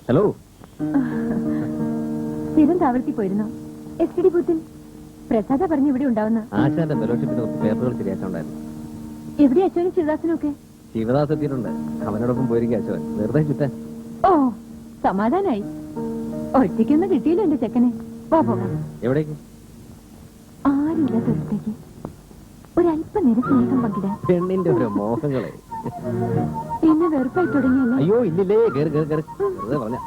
Hello, സ്ഥിരം താവളത്തിൽ പോയിരുന്നു. S T D ബൂത്തിൽ പ്രസാദ പറഞ്ഞു ഇവിടെ ഉണ്ടാവുന്ന. ആശാന്റെ ഫെലോഷിപ്പിന് കുറച്ച് പേപ്പറുകൾ ശരിയാക്കാണ്ടായിരുന്നു. എവിടെ അച്ഛനും ശിവദാസനും ഒക്കെ? ശിവദാസ് എത്തിയിട്ടുണ്ട്. അവനോടൊപ്പം പോയിരിക്കും അച്ഛൻ. വെറുതെ ചുറ്റാൻ. ഓ, സമാധാനായി. ഒറ്റയ്ക്കൊന്നും കിട്ടിയില്ല എന്റെ ചെക്കനെ. പോകാം. എവിടേക്ക്? ആരുമില്ലാത്തൊരിടത്തേക്ക്. ഒരല്പനേരം സ്നേഹം പങ്കിടാൻ. പെണ്ണിന്റെ ഒരു മോഹങ്ങളെ എന്നെ വെറുപ്പായി തുടങ്ങിയല്ലേ? അയ്യോ ഇല്ലില്ലേ, കേറി കേറി കേറി. വെറുതെ പറഞ്ഞ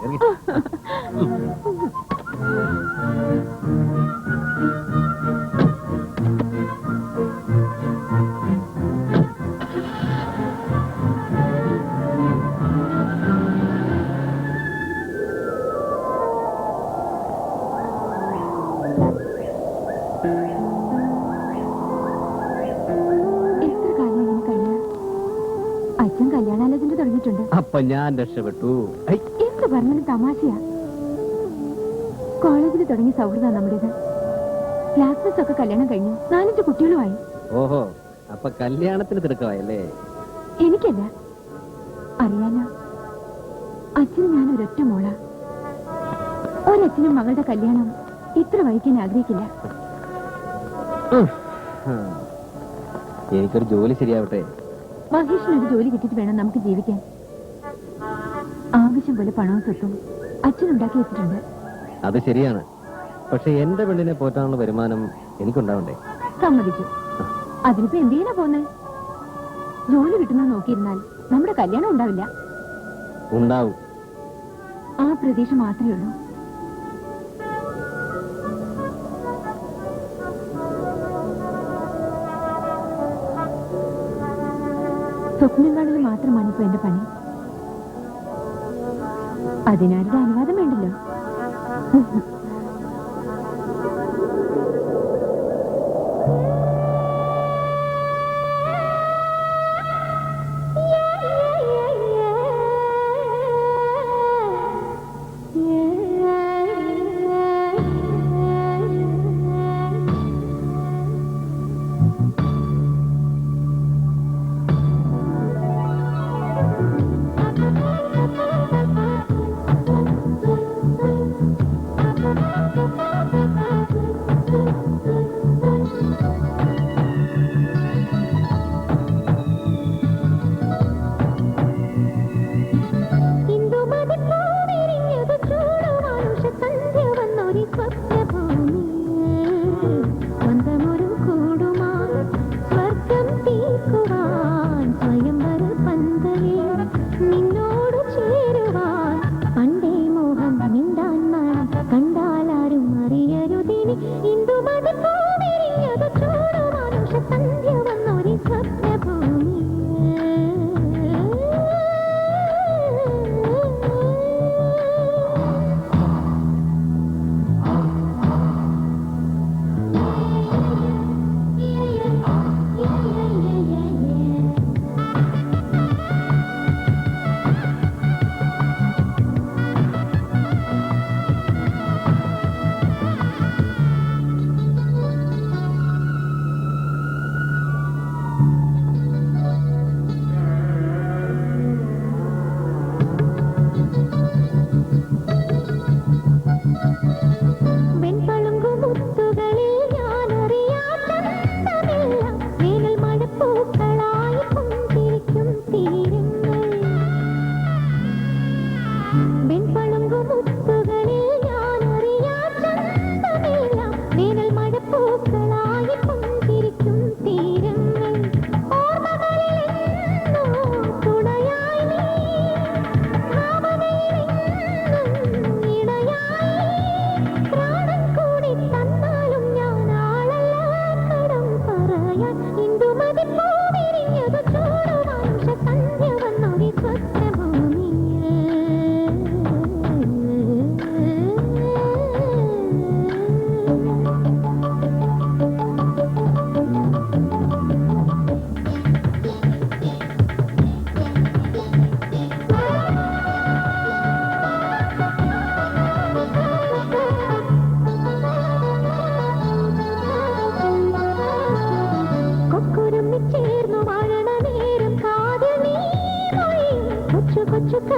അച്ഛൻ കല്യാണാലോചന തുടങ്ങിയിട്ടുണ്ട്. അപ്പൊ ഞാൻ രക്ഷപ്പെട്ടു. എന്ത് പറഞ്ഞാലും തമാശയാ. കോളേജിൽ തുടങ്ങിയ സൗഹൃദ നമ്മുടേത്. ക്ലാസ്മേറ്റ്സ് ഒക്കെ കല്യാണം കഴിഞ്ഞു. 4-5 കുട്ടികളുമായി. ഓഹോ, അപ്പൊ കല്യാണത്തിന് തിരക്കമായല്ലേ? എനിക്കല്ല, അറിയാലോ. അച്ഛനും ഞാൻ ഒരൊറ്റ മോള. ഒരച്ഛനും മകളുടെ കല്യാണം ഇത്ര വൈകാൻ ആഗ്രഹിക്കില്ല. എനിക്കൊരു ജോലി ശരിയാവട്ടെ. മഹേഷിനൊരു ജോലി കിട്ടിയിട്ട് വേണം നമുക്ക് ജീവിക്കാൻ. ആവശ്യം പോലെ പണവും സ്വത്തും അച്ഛനുണ്ടാക്കി വെച്ചിട്ടുണ്ട്. അത് ശരിയാണ്. പക്ഷെ എന്റെ പെണ്ണിനെ പോറ്റാനുള്ള വരുമാനം എനിക്കുണ്ടാവണ്ടേ? സമ്മതിച്ചു. അതിനിപ്പോ എന്തിനാ പോന്നെ? ജോലി കിട്ടുന്ന നോക്കിയിരുന്നാൽ നമ്മുടെ കല്യാണം ഉണ്ടാവില്ല. ഉണ്ടാവും. ആ പ്രതീക്ഷ മാത്രമേ ഉള്ളൂ. സ്വപ്നം കാണൽ മാത്രമാണ് ഇപ്പൊ എന്റെ പണി. അതിനാരുടെ അനുവാദം വേണ്ടല്ലോ.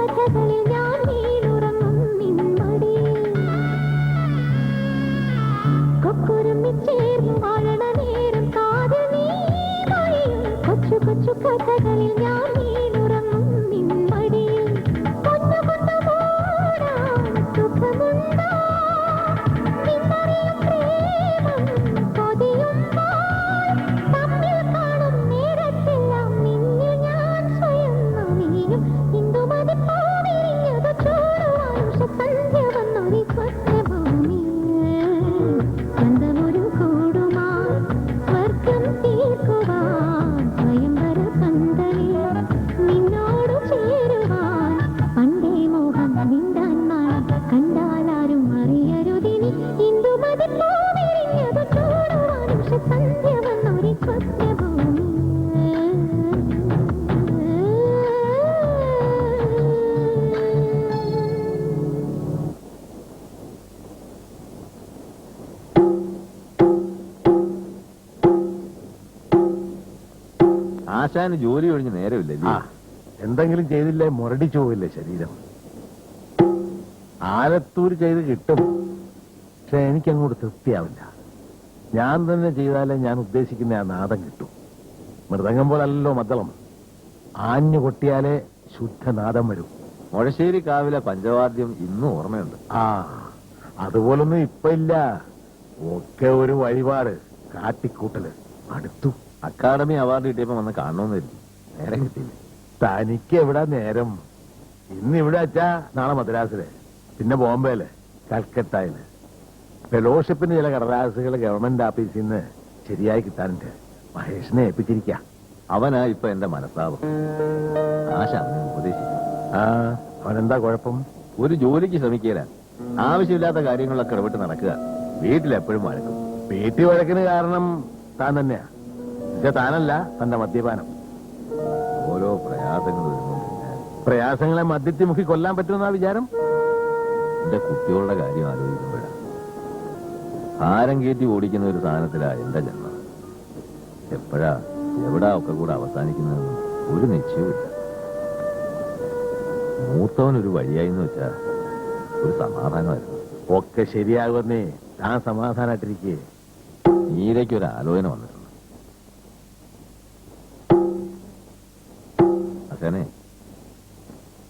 കഥകളിൽ ഞാൻ വീണുറങ്ങും നിൻമടിയിൽ കൊക്കുരുമ്മി ചേർന്നു വാഴണ നേരം കാതിൽ നീ മൊഴിയും കൊച്ചു കൊച്ചു കഥകളിൽ ഞാൻ വീണുറങ്ങും നിൻമടിയിൽ കൊന്നു കൊന്നു മൂടാൻ സുഖമുണ്ടോ നിന്നറിയും പ്രേമം കൊതിയുമ്പോൾ തമ്മിൽ കാണും നേരത്തെല്ലാം നിന്നിൽ ഞാൻ സ്വയം നൊനിയും ഇന്ദുമതി പൂവിരിഞ്ഞത് ചൂടുവാൻ സന്ധ്യ വന്നൊരു സ്വപ്നഭൂമിയിൽ ചന്തമൊരു കൂടുമാൻ സ്വർഗം തീർക്കുവാൻ സ്വയംവര പന്തലിൽ നിന്നോട് ചേരുവാൻ പണ്ടേ മോഹം മിണ്ടാൻ നാളം കണ്ടാലാരും അറിയരുതിനി ഇന്ദുമതി പൂവിരിഞ്ഞത് ചൂടുവാൻ സന്ധ്യ വന്നൊരു ആശാന് ജോലി ഒഴിഞ്ഞ് നേരമില്ലേ? എന്തെങ്കിലും ചെയ്തില്ലേ മുരടിച്ചു പോവില്ലേ ശരീരം? ആലത്തൂർ ചെയ്ത് കിട്ടും, പക്ഷെ എനിക്കങ്ങോട്ട് തൃപ്തിയാവില്ല. ഞാൻ തന്നെ ചെയ്താലേ ഞാൻ ഉദ്ദേശിക്കുന്ന ആ നാദം കിട്ടും. മൃദംഗം പോലല്ലോ മദ്ദളം, ആഞ്ഞു കൊട്ടിയാലേ ശുദ്ധനാദം വരും. മുഴശ്ശേരി കാവിലെ പഞ്ചവാദ്യം ഇന്നും ഓർമ്മയുണ്ട്. അതുപോലൊന്നും ഇപ്പൊ ഇല്ല. ഒക്കെ ഒരു വഴിപാട്, കാട്ടിക്കൂട്ടല്. അടുത്തു അക്കാദമി അവാർഡ് കിട്ടിയപ്പോ വന്ന് കാണണമെന്നില്ല, നേരം കിട്ടിയില്ല. തനിക്ക് എവിടാ നേരം? ഇന്നിവിടെ അച്ഛാ, നാളെ മദ്രാസില്, പിന്നെ ബോംബെയില്, കൽക്കട്ടയില്. ഫെലോഷിപ്പിന് ചില കടലാസുകൾ ഗവൺമെന്റ് ഓഫീസിൽ നിന്ന് ശരിയായി കിട്ടാനുണ്ട്. മഹേഷിനെ ഏൽപ്പിച്ചിരിക്കാം. അവനാ ഇപ്പൊ എന്റെ മനസ്താപം. ആശ അവനെ ഉപദേശിക്കും. അവനെന്താ കുഴപ്പം? ഒരു ജോലിക്ക് ശ്രമിക്കുക, ആവശ്യമില്ലാത്ത കാര്യങ്ങളൊക്കെ ഇടപെട്ട് നടക്കുക, വീട്ടിലെപ്പോഴും വഴക്കും. വീട്ടിൽ വഴക്കിന് കാരണം താൻ തന്നെയാ. ഇത് താനല്ല, തന്റെ മദ്യപാനം. ഓരോ പ്രയാസങ്ങൾ വരുന്നുണ്ട്. പ്രയാസങ്ങളെ മദ്യത്തിൽ മുഖി കൊല്ലാൻ പറ്റുമെന്നാ വിചാരം? എന്റെ കുട്ടികളുടെ കാര്യം ആലോചിക്കുമ്പോഴാണ്. ഭാരം കയറ്റി ഓടിക്കുന്ന ഒരു സാധനത്തിലാ എന്റെ ജന്മം. എപ്പോഴാ എവിടാ ഒക്കെ കൂടെ അവസാനിക്കുന്നതെന്ന് ഒരു നിശ്ചയമില്ല. മൂത്തവനൊരു വഴിയായിന്ന് വെച്ചാ ഒരു സമാധാനമായിരുന്നു. ഒക്കെ ശരിയാകുന്നേ, താൻ സമാധാനായിട്ടിരിക്കേ. നീരയ്ക്കൊരു ആലോചന വന്നിട്ടുണ്ട്. അച്ഛനെ,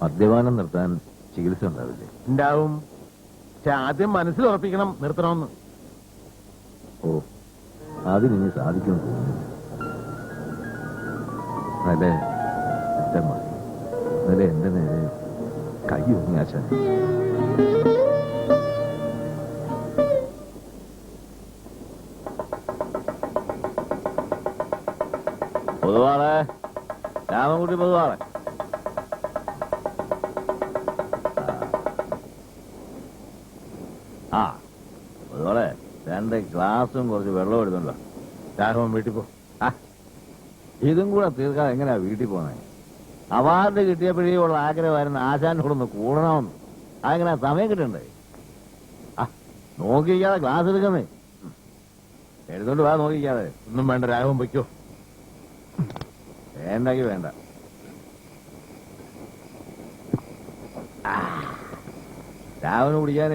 മദ്യപാനം നിർത്താൻ ചികിത്സ ഉണ്ടാവില്ലേ? ഉണ്ടാവും, പക്ഷെ ആദ്യം മനസ്സിൽ ഉറപ്പിക്കണം നിർത്തണമെന്ന്. ഓ, അതിനി സാധിക്കുമെന്ന് തോന്നുന്നില്ല. അല്ലേ എന്റെ മതി, അല്ലേ എന്റെ നേരെ കൈ ഒങ്ങി ആശാൻ. പൊതുവാളെ, രാമൻകുട്ടി പൊതുവാളെ. ആ പൊതുവാളെ, 2 ഗ്ലാസും കുറച്ച് വെള്ളം എടുത്തുണ്ടോ? രാഘവൻ വീട്ടിൽ പോ. ഇതും കൂടെ തീർക്കാതെ എങ്ങനെയാ വീട്ടിൽ പോണേ? അവാർഡ് കിട്ടിയപ്പോഴേ ഉള്ള ആഗ്രഹമായിരുന്നു ആശാനോടൊന്ന് കൂടണമെന്ന്. അതെങ്ങനെയാ സമയം കിട്ടണ്ടേ? നോക്കിക്കാതെ ഗ്ലാസ് എടുക്കുന്നേ. എടുത്തോണ്ട് വാ, നോക്കിക്കാതെ. ഒന്നും വേണ്ട, രാഘവൻ വയ്ക്കോ. വേണ്ടെങ്കിൽ വേണ്ട. രാവിലെ കുടിക്കാനേ